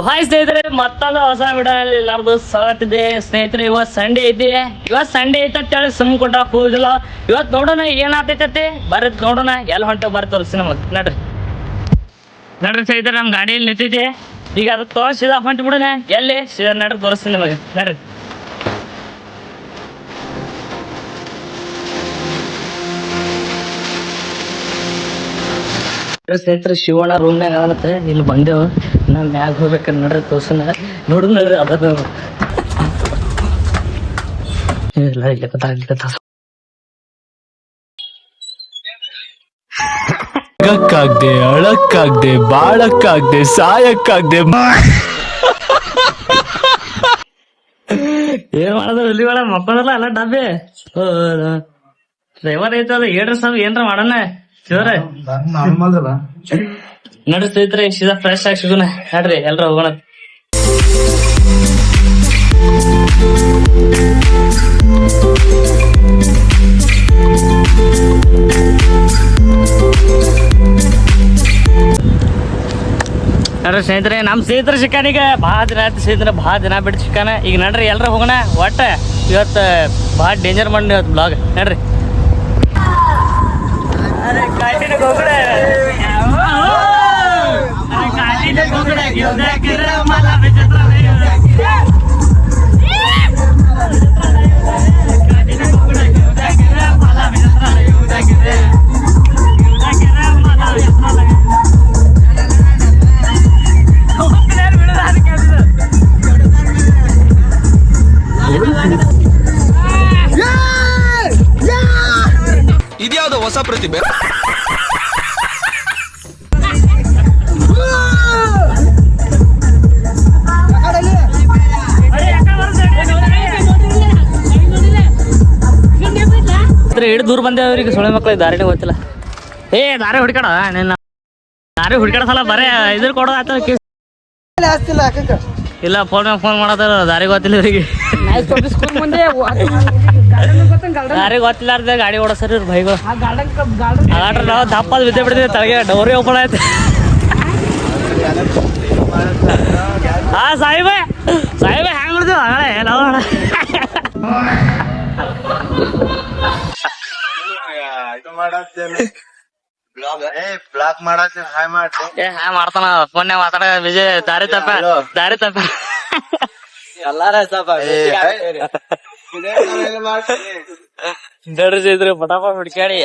Hi ಸ್ನೇಹಿತರೆ, ಮತ್ತೊಂದು ಹೊಸ ವಿಡಿಯೋದಲ್ಲಿ ಎಲ್ಲಾರ್ದು ಸ್ವಾಗತ ಇದೆ. ಸ್ನೇಹಿತರೆ, ಇವತ್ತು ಸಂಡೇ ಐತಿ. ಇವತ್ತು ಸಂಡೇ ಐತೆ ಅಂತೇಳಿ ಸುಮ್ ಕೊಟ್ಟ ಹೋಗುದಿಲ್ಲ. ಇವತ್ತು ನೋಡೋಣ ಏನಾಗ್ತೈತೆ, ಬರತ್ ನೋಡೋಣ. ಎಲ್ಲಿ ಹೊಂಟ ಬರ್ ತೋರಿಸಿ ನಮಗೆ. ನಡ್ರಿ ಸ್ನೇಹಿತರೆ, ನಮ್ಮ ಗಾಡಿಯಲ್ಲಿ ನಿಂತೈತಿ. ಈಗ ಅದಕ್ಕೆ ತೋರಿಸಿದ ಹೊಂಟ ಬಿಡೋಣ. ಎಲ್ಲಿ ಸೀದಾ ನಡ್ರಿ ತೋರಿಸ್ತೀನಿ ನಿಮಗೆ. ನಡ್ರಿ ಸ್ನೇಹಿತರೆ, ಶಿವಣ್ಣ ರೂಮ್ನಾಗ ಆಗತ್ತೆ. ಇಲ್ಲಿ ಬಂದೆವು. ನಾವು ಮ್ಯಾಗ ಹೋಗ್ಬೇಕಂದ್ರೆ ನಡ್ರಿ ತೋರ್ಸನ. ನೋಡಿದ್ ನಡ್ರಿ ಅದ ಇಲ್ಲ ಇಲ್ಲ ಅಳಕ್ಕಾಗ್ದೆ ಅಳಕ್ಕಾಗ್ದೆ ಬಾಳಕ್ಕಾಗ್ದೆ ಸಾಯಕ್ಕಾಗ್ದೆ ಏನ್ ಮಾಡೋದು ಇಲ್ಲಿ ಒಳ ಮಕ್ಕಳಲ್ಲ ಎಲ್ಲ ಡಬ್ಬೆ ಡ್ರೈವರ್ ಐತಲ್ಲ ಏನ್ರ ಸಾಬ್ ಏನ್ರ ಮಾಡೋಣ ಶಿವರ ನಡ್ರಿ ಸ್ನೇಹಿತರೆ, ಸೀದಾ ಫ್ರೆಶ್ ಆಗಿ ಸಿಗೋಣ. ನಡ್ರಿ ಎಲ್ರ ಹೋಗೋಣ. ನಡ್ರಿ ಸ್ನೇಹಿತರೆ, ನಮ್ಮ ಸ್ನೇಹಿತರ ಸಿಕ್ಕಾನ. ಈಗ ಭಾಳ ದಿನ ಆಯ್ತು ಸ್ನೇಹಿತರೆ, ಭಾಳ ದಿನ ಬಿಟ್ಟು ಸಿಕ್ಕಾನ. ಈಗ ನಡ್ರಿ ಎಲ್ರ ಹೋಗೋಣ. ಒಟ್ಟ ಇವತ್ತು ಭಾಳ ಡೇಂಜರ್ ಮಾಡಿ ಇವತ್ತು ಬ್ಲಾಗ್. ನಡ್ರಿ ಇದ್ಯಾವುದೋ ಹೊಸ ಪ್ರತಿಭೆ. ಹಿಡಿದು ದೂರ ಬಂದೆ. ಅವ್ರಿಗೆ ಸೊಳ್ಳೆ ಮಕ್ಳಿಗೆ ದಾರಿನೇ ಗೊತ್ತಿಲ್ಲ. ದಾರಿ ಹುಡ್ಕಾಡ ನಿನ್ನ ದಾರಿ ಹುಡ್ಕಾಡ ಸಲ ಬರೇ ಇದ್ರ ಕೊಡೋದು ಆಯ್ತದ. ಇಲ್ಲ ಫೋನ್ ಮಾಡತ್ತಾರ, ದಾರಿ ಗೊತ್ತಿಲ್ಲ ಇವ್ರಿಗೆ. ದಾರಿ ಗೊತ್ತಿಲ್ಲಾರ್ದೆ ಗಾಡಿ ಓಡಿಸ್ರಿ ಇವ್ರು ಬೈಗಳು. ಹಾಗಾದ್ರೆ ನಾವು ದಪ್ಪದ ಬಿದ್ದೆ ಬಿಡ್ತೀವಿ ತಳಗೆ. ಡೋರಿ ಓಪನ್ ಆಯ್ತು. ಹಾ ಸಾಯಿಬೆ ಹ್ಯಾಂಗ್ ಬಿಡ್ತೀವಿ ಹಾಗಳೆ ನಾವು. ಹಾಯ್ ಮಾಡ್ತಾನ ಫೋನ್ ಮಾತಾಡ. ವಿಜಯ್ ದಾರಿ ತಪ್ಪ ನಡ್ರಿ ಇದ್ರೆ ಪಟಾಪ ಹುಡ್ಕ್ಯಾಡಿ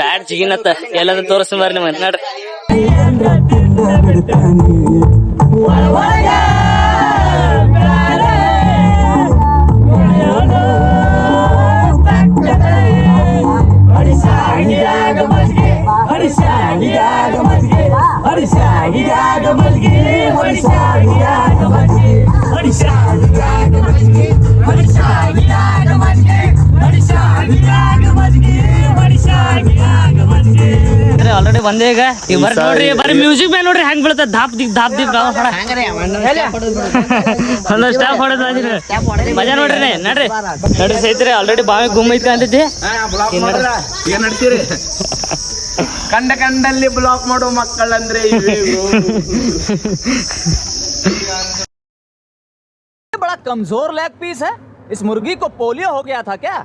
ಟೈರ್ ಚಿಗಿನತ್ತ ಎಲ್ಲಾದ್ರೂ ತೋರಿಸ್ ಬರ್ರಿ ನಿಮಗೆ. ನಡ್ರಿ ಆಲ್ರೆಡಿ ಬಂದೆ. ಈಗ ಬರ್ರಿ ನೋಡ್ರಿ, ಬರ್ರಿ ಮ್ಯೂಸಿಕ್ ಮೇಲೆ ನೋಡ್ರಿ ಹೆಂಗ್ ಬೀಳುತ್ತೆ. ಧಾಪ್ ದಿಪ್ ಒಂದೊಂದು ಸ್ಟಾಪ್ ಹೊಡೆದ ಮಜಾ ನೋಡ್ರಿ. ನಡ್ರಿ ಸ್ನೇಹಿತರೆ, ಆಲ್ರೆಡಿ ಬಾವಿ ಗುಮ್ಮ ಐತ್ ಕಾಣ್ತೈತಿ. ಏನ್ ನಡ್ತೀರಿ? ಕಂಡಲ್ಲಿ ಬ್ಲಾಕ್ ಮಾಡೋ ಮಕ್ಕಳಂದ್ರೆ बड़ा कमजोर लेग पीस है. इस मुर्गी को पोलियो हो गया था क्या?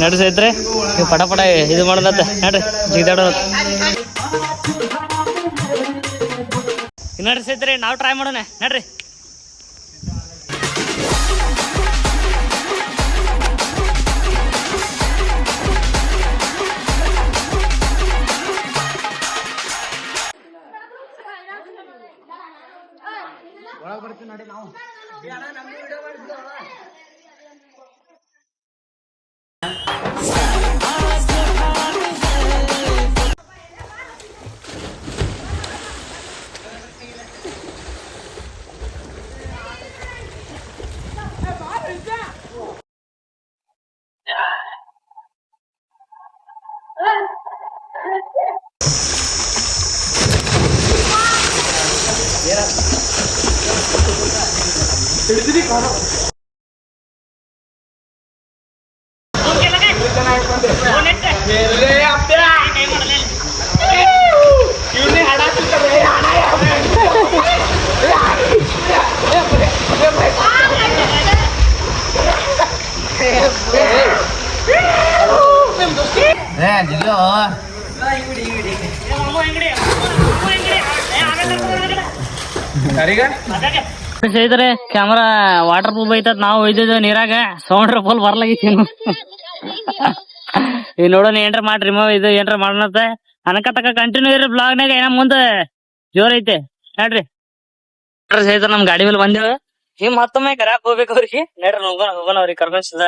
ನಡ್ರಿ ಸ್ನೇಹಿತರೆ, ಪಟ ಇದು ಮಾಡೋದತ್ತ. ನಡ್ರಿ ಜಿಗಿದಾಡೋ. ನಡ್ರಿ ಸ್ನೇಹಿತರೆ, ನಾವು ಟ್ರೈ ಮಾಡೋಣ. ನಡ್ರಿ ಇದ್ರೆ ಕ್ಯಾಮ್ರಾ ವಾಟರ್ ಪ್ರೂಫ್ ಐತತ್ ನಾವು ಒಯ್ದಿದ್ವಿ ನೀರಾಗ ಸೌಂಡ್ ಫುಲ್ ಬರ್ಲಾಗಿತ್ತೇನು ಈಗ ನೋಡೋಣ ಏನ್ರ ಮಾಡ್ರಿ ಇದು ಏನ್ರ ಮಾಡೋಣತ್ತ ಅನಕತಕ ಕಂಟಿನ್ಯೂ ಇರಿ ಬ್ಲಾಗ್ನಾಗ ಏನ ಮುಂದೆ ಜೋರ್ ಐತೆ ನೋಡ್ರಿ ಸಹಿತ ನಮ್ ಗಾಡಿ ಮೇಲೆ ಬಂದೇವ ಈಗ ಮತ್ತೊಮ್ಮೆ ಕರ್ಯಾಕ್ ಹೋಗ್ಬೇಕು ಅವ್ರಿಗೆ ನೋಡ್ರಿ ಹೋಗೋಣ ಅವ್ರಿಗೆ ಕರ್ಕೊಂಡ್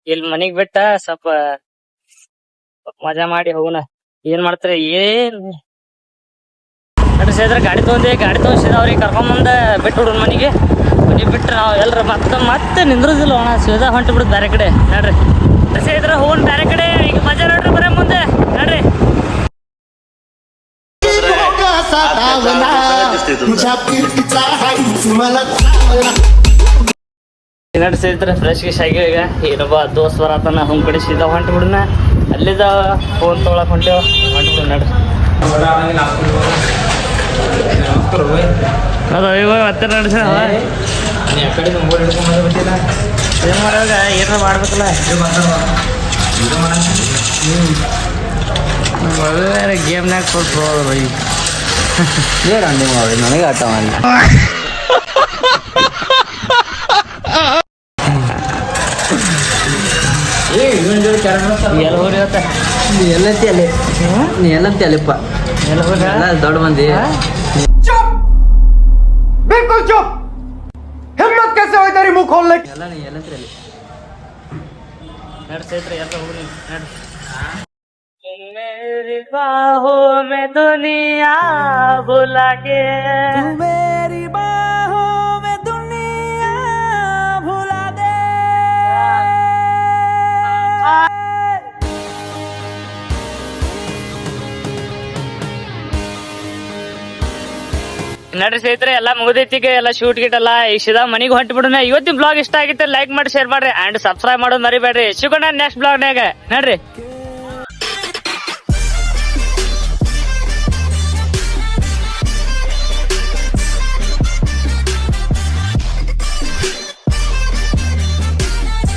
ಇಲ್ಲಿ ಮನಿಗ್ ಬಿಟ್ಟ ಸ್ವಲ್ಪ ಮಜಾ ಮಾಡಿ ಹೋಗೋಣ ಏನ್ ಮಾಡ್ತಾರೆ ಏನ್ ನೋಡ್ರಿ ಸಹಿತ ಗಾಡಿ ತಗೊಂಡಿದ್ದ ಅವ್ರಿಗೆ ಕರ್ಕೊಂಡ್ ಬಿಟ್ಟು ಹುಡುಗ ಮನಿಗೆ ಬಿಟ್ರೆ ನಾವ್ ಎಲ್ರ ಮತ್ತೆ ನಿಂದ್ರುದಿಲ್ಲ ಅಣ್ಣ ಸೀದಾ ಹೊಂಟು ಬಿಡುದು ಬೇರೆ ಕಡೆ ನೋಡ್ರಿ ಸಹಿತ ಹೋಗೋಣ ಬೇರೆ ಕಡೆ ಈಗ ಮಜಾ ನೋಡ್ರಿ ಬರೇ ಮುಂದೆ ನೋಡ್ರಿ ನೋಡಿ ಸಹಿತ ಫ್ರೆಶ್ ಗಿಶ್ ಆಗಿ ಈಗ ಏನೊಬ್ಬ ದೋಸ್ತ್ ಬರತನ ಹೊಂದ್ ಕಡೆ ಸೀದಾ ಹೊಂಟು ಬಿಡುನ ಅಲ್ಲಿದ ಫೋನ್ ತೊಗೊಳಕ್ ಹೊಂಟೇವ ಹೊಂಟು ಬಿಡು ನೋಡ್ರಿ ಅದು ಇವಾಗ ಮತ್ತೆ ನಡೆಸ ಏನ್ ಮಾಡೋವಾಗ ಏನಾರ ಮಾಡ್ಬೇಕಲ್ಲ ಗೇಮ್ನಾಗ ಸ್ವಲ್ಪ ಬೈ ನನಗೆ ಆಟ ಮಾಡಿ ಎಲ್ಲ ಹೋಗಿ ಇವತ್ತ ನೀ ಎಲ್ಲಂತಿ ಅಲ್ಲಿಪ್ಪ ಎಲ್ಲ ಹೋಗಿ ದೊಡ್ಡ ಮಂದಿ बिल्कुल चुप हिम्मत कैसे हुई तेरी मुंह खोलने की ಎಲ್ಲ ನೀ ಎಲ್ಲಂತಿ ಅಲ್ಲಿ नडसेत्र ऐसा हो नहीं नड मेरी बाहों में दुनिया बुला के मेरी बाहों में दुनिया भुला दे ನಡ್ರಿ ಸ್ನೇಹಿತರೆ ಎಲ್ಲ ಮುಗಿದೈತಿಗೆ ಎಲ್ಲ ಶೂಟ್ ಗಿಟ್ ಎಲ್ಲ ಈಗ ಸೀದಾ ಮನಿಗೆ ಹೊಂಟು ಬಿಡೋಣ ಇವತ್ತಿನ ಬ್ಲಾಗ್ ಇಷ್ಟ ಆಗಿತ್ತು ಲೈಕ್ ಮಾಡಿ ಶೇರ್ ಮಾಡ್ರಿ ಅಂಡ್ ಸಬ್ಸ್ಕ್ರೈಬ್ ಮಾಡೋದು ಮರಿಬೇಡ್ರಿ ಸಿಗೋಣ ನೆಕ್ಸ್ಟ್ ಬ್ಲಾಗ್ನಾಗ ನಡ್ರಿ